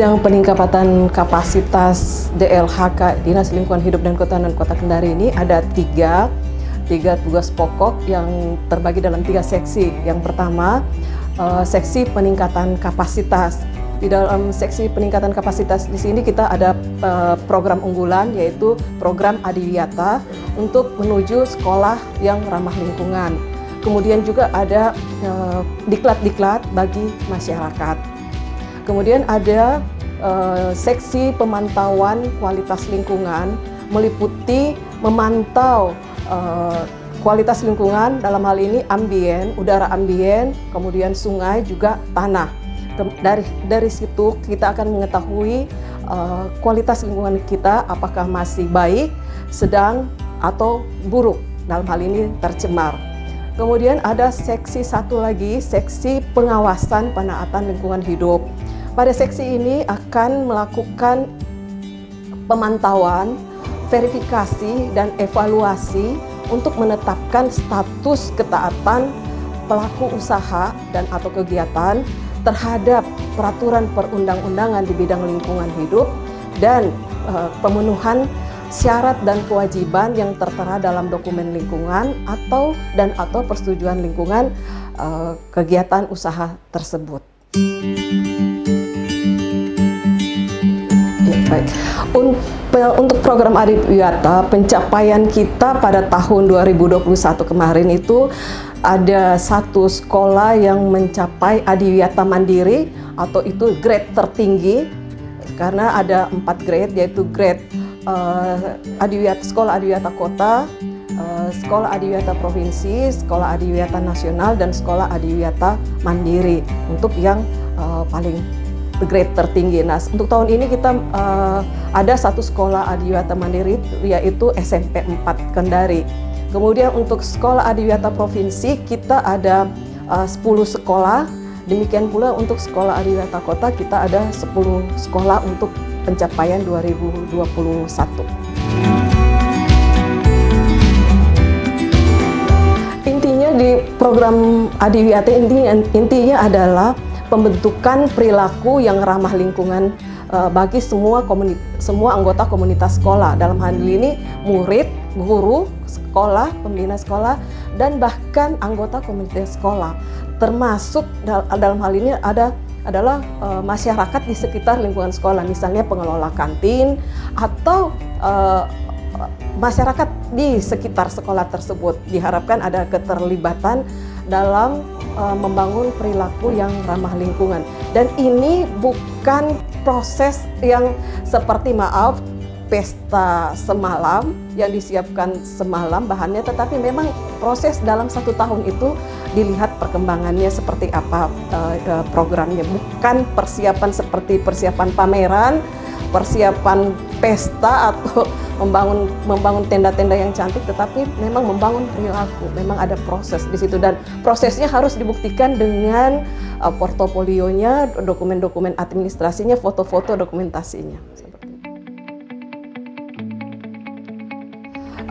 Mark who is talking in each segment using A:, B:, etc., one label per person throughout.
A: bidang peningkatan kapasitas DLHK, Dinas Lingkungan Hidup dan Kehutanan Kota Kendari ini ada tiga tugas pokok yang terbagi dalam 3 seksi. Yang pertama, seksi peningkatan kapasitas. Di dalam seksi peningkatan kapasitas di sini kita ada program unggulan, yaitu program Adiwiyata untuk menuju sekolah yang ramah lingkungan. Kemudian juga ada diklat-diklat bagi masyarakat. Kemudian ada seksi pemantauan kualitas lingkungan, meliputi memantau kualitas lingkungan, dalam hal ini ambien, udara ambien, kemudian sungai, juga tanah. Dari situ kita akan mengetahui kualitas lingkungan kita apakah masih baik, sedang, atau buruk, dalam hal ini tercemar. Kemudian ada seksi satu lagi, seksi pengawasan penaatan lingkungan hidup. Pada seksi ini akan melakukan pemantauan, verifikasi, dan evaluasi untuk menetapkan status ketaatan pelaku usaha dan atau kegiatan terhadap peraturan perundang-undangan di bidang lingkungan hidup dan pemenuhan syarat dan kewajiban yang tertera dalam dokumen lingkungan atau persetujuan lingkungan kegiatan usaha tersebut. Baik. Untuk program Adiwiyata, pencapaian kita pada tahun 2021 kemarin itu ada 1 sekolah yang mencapai Adiwiyata Mandiri atau itu grade tertinggi, karena ada 4 grade, yaitu grade Sekolah Adiwiyata Kota, Sekolah Adiwiyata Provinsi, Sekolah Adiwiyata Nasional, dan Sekolah Adiwiyata Mandiri untuk yang paling grade tertinggi. Nah, untuk tahun ini kita ada 1 sekolah Adiwiyata Mandiri, yaitu SMP 4 Kendari. Kemudian untuk sekolah Adiwiyata Provinsi kita ada 10 sekolah. Demikian pula untuk sekolah Adiwiyata Kota kita ada 10 sekolah untuk pencapaian 2021. Intinya di program Adiwiyata intinya adalah pembentukan perilaku yang ramah lingkungan bagi semua anggota komunitas sekolah. Dalam hal ini murid, guru sekolah, pembina sekolah, dan bahkan anggota komunitas sekolah. Termasuk dalam hal ini adalah masyarakat di sekitar lingkungan sekolah, misalnya pengelola kantin atau masyarakat di sekitar sekolah tersebut. Diharapkan ada keterlibatan dalam membangun perilaku yang ramah lingkungan. Dan ini bukan proses yang seperti pesta semalam yang disiapkan semalam bahannya, tetapi memang proses dalam 1 tahun itu dilihat perkembangannya seperti apa programnya. Bukan persiapan seperti persiapan pameran, persiapan pesta atau membangun tenda-tenda yang cantik, tetapi memang membangun perilaku. Memang ada proses di situ, dan prosesnya harus dibuktikan dengan portofolionya, dokumen-dokumen administrasinya, foto-foto dokumentasinya.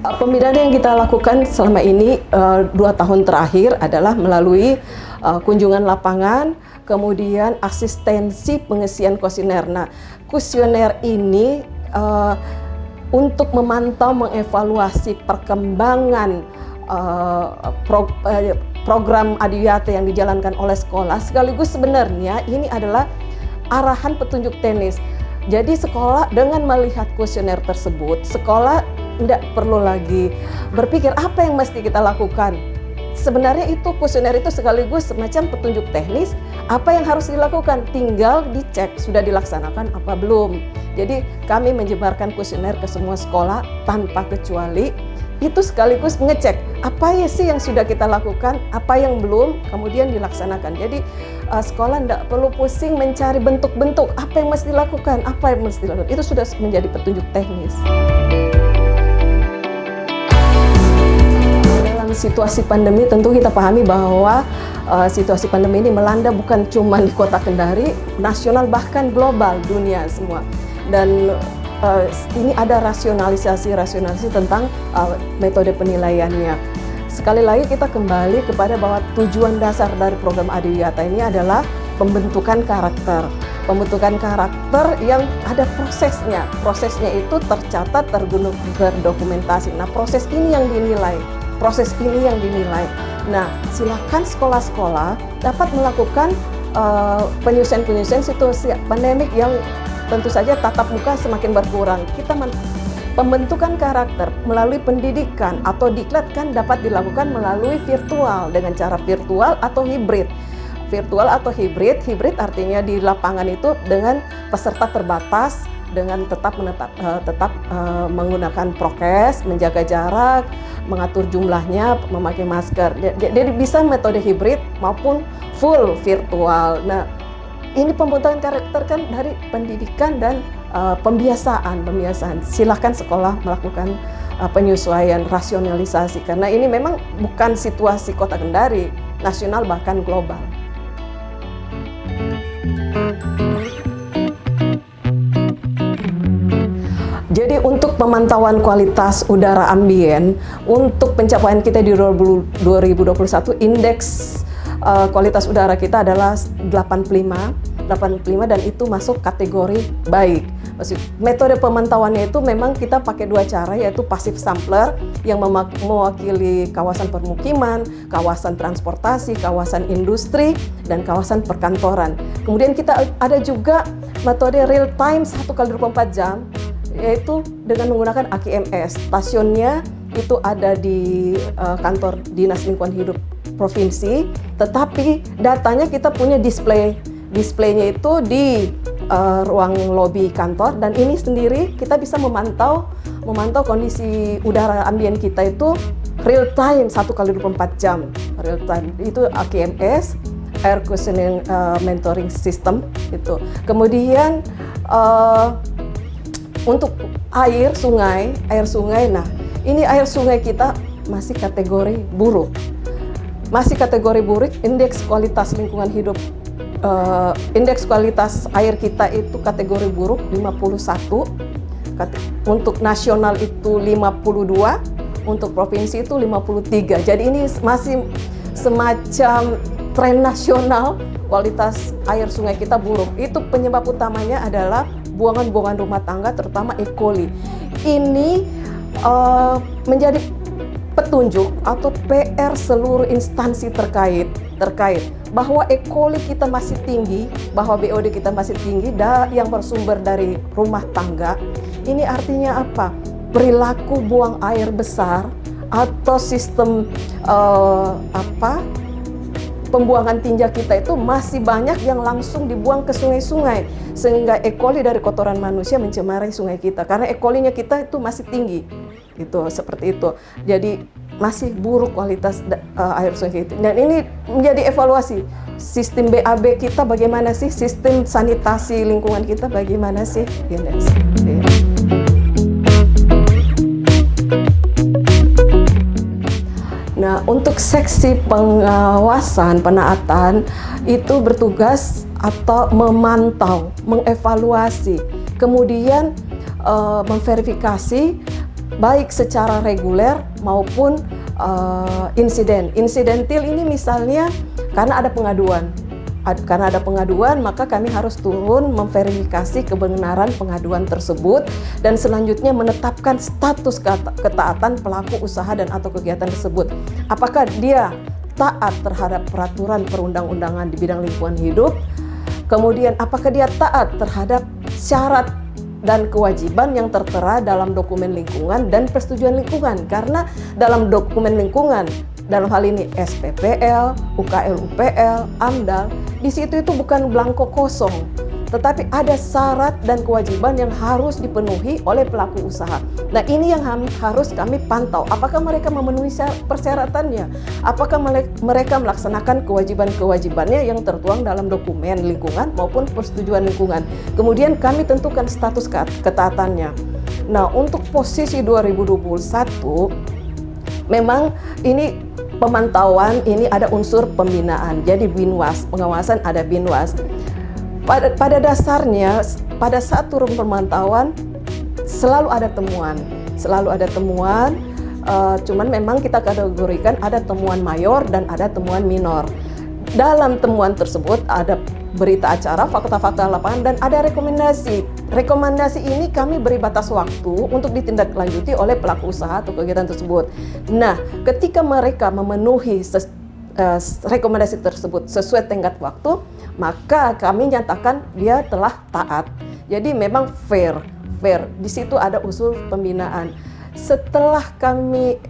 A: Pembinaan yang kita lakukan selama ini 2 tahun terakhir adalah melalui kunjungan lapangan, kemudian asistensi pengisian kuesioner. Nah, kuesioner ini untuk memantau, mengevaluasi perkembangan program Adiwiyata yang dijalankan oleh sekolah, sekaligus sebenarnya ini adalah arahan petunjuk teknis. Jadi sekolah dengan melihat kuesioner tersebut, sekolah tidak perlu lagi berpikir apa yang mesti kita lakukan. Sebenarnya itu kuesioner itu sekaligus semacam petunjuk teknis apa yang harus dilakukan, tinggal dicek sudah dilaksanakan apa belum. Jadi kami menyebarkan kuesioner ke semua sekolah tanpa kecuali, itu sekaligus mengecek apa ya sih yang sudah kita lakukan, apa yang belum, kemudian dilaksanakan. Jadi sekolah tidak perlu pusing mencari bentuk-bentuk apa yang mesti dilakukan, apa yang mesti dilakukan. Itu sudah menjadi petunjuk teknis. Dalam situasi pandemi tentu kita pahami bahwa situasi pandemi ini melanda bukan cuma di Kota Kendari, nasional bahkan global, dunia semua. Dan ini ada rasionalisasi tentang metode penilaiannya. Sekali lagi kita kembali kepada bahwa tujuan dasar dari program Adiwiyata ini adalah pembentukan karakter. Pembentukan karakter karakter yang ada prosesnya. Prosesnya itu tercatat, terdokumentasi. Nah, proses ini yang dinilai. Nah, silakan sekolah-sekolah dapat melakukan penyusuan situasi pandemik yang tentu saja tatap muka semakin berkurang. Pembentukan karakter melalui pendidikan atau diklat kan dapat dilakukan melalui virtual dengan cara virtual atau hibrid. Hibrid artinya di lapangan itu dengan peserta terbatas, dengan tetap menggunakan prokes, menjaga jarak, mengatur jumlahnya, memakai masker. Jadi bisa metode hibrid maupun full virtual. Nah, ini pembentukan karakter kan dari pendidikan dan pembiasaan. Silahkan sekolah melakukan penyesuaian, rasionalisasi, karena ini memang bukan situasi Kota Kendari, nasional bahkan global. Jadi untuk pemantauan kualitas udara ambien, untuk pencapaian kita di 2021, indeks kualitas udara kita adalah 85 dan itu masuk kategori baik. Metode pemantauannya itu memang kita pakai dua cara, yaitu passive sampler yang mewakili kawasan permukiman, kawasan transportasi, kawasan industri, dan kawasan perkantoran. Kemudian kita ada juga metode real time 1x24 jam, yaitu dengan menggunakan AKMS. Stasiunnya itu ada di kantor Dinas Lingkungan Hidup Provinsi, tetapi datanya kita punya displaynya itu di ruang lobi kantor, dan ini sendiri kita bisa memantau kondisi udara ambien kita itu real time 1x24 jam. Real time itu AKMS, Air Conditioning Monitoring System itu. Kemudian untuk air sungai, nah ini air sungai kita masih kategori buruk. Indeks kualitas lingkungan hidup, indeks kualitas air kita itu kategori buruk 51, untuk nasional itu 52, untuk provinsi itu 53. Jadi ini masih semacam tren nasional, kualitas air sungai kita buruk. Itu penyebab utamanya adalah buangan-buangan rumah tangga, terutama E. coli. Ini menjadi petunjuk atau PR seluruh instansi terkait bahwa E. coli kita masih tinggi, bahwa BOD kita masih tinggi, yang bersumber dari rumah tangga. Ini artinya apa? Perilaku buang air besar atau sistem pembuangan tinja kita itu masih banyak yang langsung dibuang ke sungai-sungai, sehingga E. coli dari kotoran manusia mencemari sungai kita, karena E. coli-nya kita itu masih tinggi. Itu seperti itu. Jadi masih buruk kualitas air sungai kita. Dan ini menjadi evaluasi. Sistem BAB kita bagaimana sih? Sistem sanitasi lingkungan kita bagaimana sih? Nah, untuk seksi pengawasan penaatan itu bertugas atau memantau, mengevaluasi, kemudian memverifikasi baik secara reguler maupun insidentil. Ini misalnya karena ada pengaduan, maka kami harus turun memverifikasi kebenaran pengaduan tersebut dan selanjutnya menetapkan status ketaatan pelaku usaha dan atau kegiatan tersebut. Apakah dia taat terhadap peraturan perundang-undangan di bidang lingkungan hidup, kemudian apakah dia taat terhadap syarat dan kewajiban yang tertera dalam dokumen lingkungan dan persetujuan lingkungan. Karena dalam dokumen lingkungan, dalam hal ini SPPL, UKL-UPL, AMDAL, di situ itu bukan blanko kosong, tetapi ada syarat dan kewajiban yang harus dipenuhi oleh pelaku usaha. Nah, ini yang harus kami pantau. Apakah mereka memenuhi persyaratannya? Apakah mereka melaksanakan kewajiban-kewajibannya yang tertuang dalam dokumen lingkungan maupun persetujuan lingkungan? Kemudian kami tentukan status ketaatannya. Nah, untuk posisi 2021, memang ini pemantauan, ini ada unsur pembinaan. Jadi Binwas, pengawasan ada Binwas. Pada dasarnya, pada saat turun pemantauan selalu ada temuan, cuman memang kita kategorikan ada temuan mayor dan ada temuan minor. Dalam temuan tersebut ada berita acara, fakta-fakta lapangan, dan ada rekomendasi. Rekomendasi ini kami beri batas waktu untuk ditindaklanjuti oleh pelaku usaha atau kegiatan tersebut. Nah, ketika mereka memenuhi rekomendasi tersebut sesuai tenggat waktu, maka kami nyatakan dia telah taat. Jadi memang fair. Di situ ada usul pembinaan. Setelah kami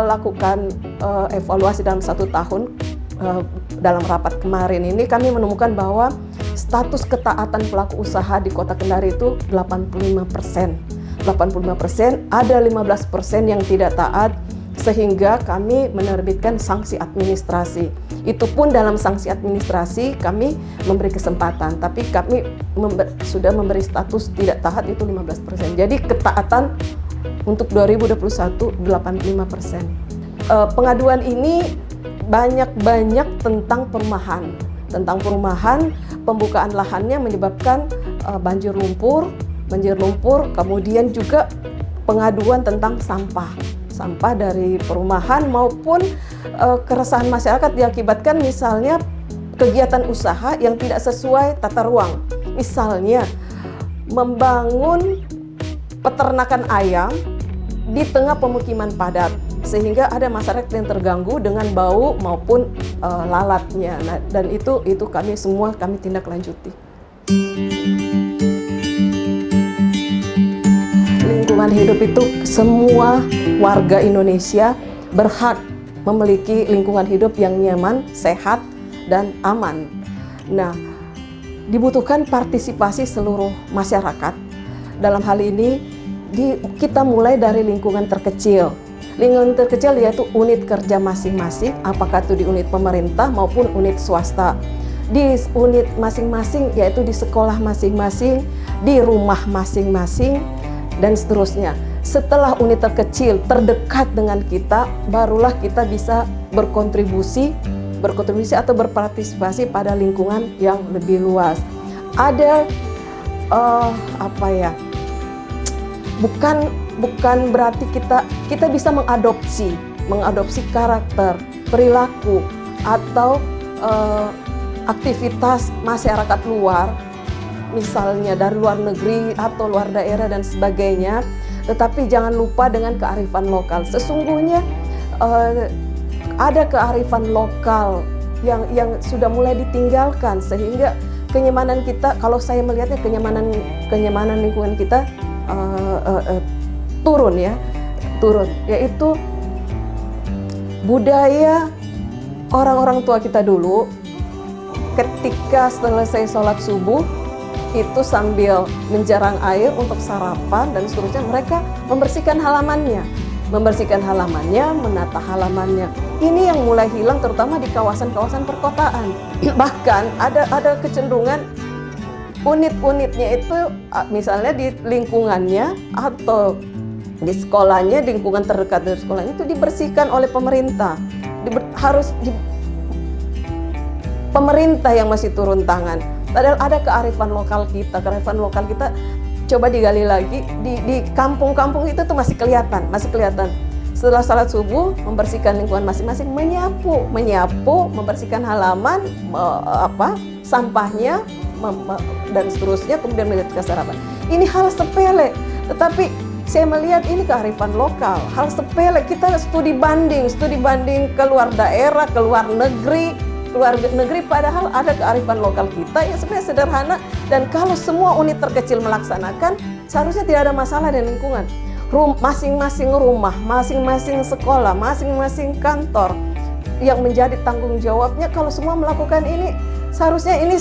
A: lakukan evaluasi dalam 1 tahun, dalam rapat kemarin ini kami menemukan bahwa status ketaatan pelaku usaha di Kota Kendari itu 85%. 85%, ada 15% yang tidak taat, sehingga kami menerbitkan sanksi administrasi. Itu pun dalam sanksi administrasi kami memberi kesempatan, tapi kami sudah memberi status tidak taat itu 15%. Jadi ketaatan untuk 2021 85%. Pengaduan ini banyak tentang perumahan. Pembukaan lahannya menyebabkan banjir lumpur, kemudian juga pengaduan tentang sampah dari perumahan maupun keresahan masyarakat diakibatkan misalnya kegiatan usaha yang tidak sesuai tata ruang. Misalnya membangun peternakan ayam di tengah pemukiman padat, sehingga ada masyarakat yang terganggu dengan bau maupun lalatnya. Nah, dan itu kami tindak lanjuti. Lingkungan hidup itu semua warga Indonesia berhak memiliki lingkungan hidup yang nyaman, sehat, dan aman. Nah, dibutuhkan partisipasi seluruh masyarakat. Dalam hal ini, kita mulai dari lingkungan terkecil. Lingkungan terkecil yaitu unit kerja masing-masing, apakah itu di unit pemerintah maupun unit swasta. Di unit masing-masing yaitu di sekolah masing-masing, di rumah masing-masing, dan seterusnya. Setelah unit terkecil terdekat dengan kita, barulah kita bisa berkontribusi atau berpartisipasi pada lingkungan yang lebih luas. Ada bukan berarti kita bisa mengadopsi karakter, perilaku, atau aktivitas masyarakat luar, misalnya dari luar negeri atau luar daerah dan sebagainya. Tetapi jangan lupa dengan kearifan lokal. Sesungguhnya ada kearifan lokal yang sudah mulai ditinggalkan, sehingga kenyamanan kita, kalau saya melihatnya kenyamanan lingkungan kita turun, yaitu budaya orang-orang tua kita dulu. Ketika selesai sholat subuh itu sambil menjarang air untuk sarapan dan seterusnya, mereka membersihkan halamannya, menata halamannya. Ini yang mulai hilang terutama di kawasan-kawasan perkotaan. Bahkan ada kecenderungan unit-unitnya itu misalnya di lingkungannya atau di sekolahnya, di lingkungan terdekat dari sekolahnya itu dibersihkan oleh pemerintah. Pemerintah yang masih turun tangan. Padahal ada kearifan lokal kita coba digali lagi di kampung-kampung itu tuh masih kelihatan. Setelah salat subuh membersihkan lingkungan masing-masing, menyapu, membersihkan halaman, sampahnya dan seterusnya, kemudian melanjutkan sarapan. Ini hal sepele, tetapi saya melihat ini kearifan lokal. Hal sepele, kita studi banding ke luar daerah, ke luar negeri, padahal ada kearifan lokal kita yang sebenarnya sederhana, dan kalau semua unit terkecil melaksanakan, seharusnya tidak ada masalah di lingkungan. Masing-masing rumah, masing-masing sekolah, masing-masing kantor yang menjadi tanggung jawabnya, kalau semua melakukan ini, seharusnya ini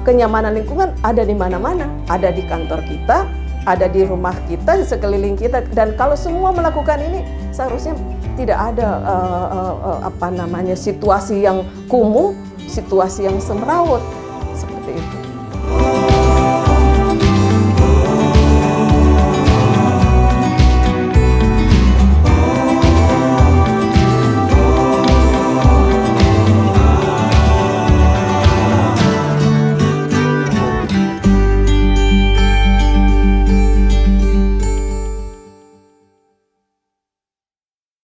A: kenyamanan lingkungan ada di mana-mana, ada di kantor kita, ada di rumah kita, di sekeliling kita, dan kalau semua melakukan ini, seharusnya tidak ada situasi yang kumuh, situasi yang semrawut seperti itu.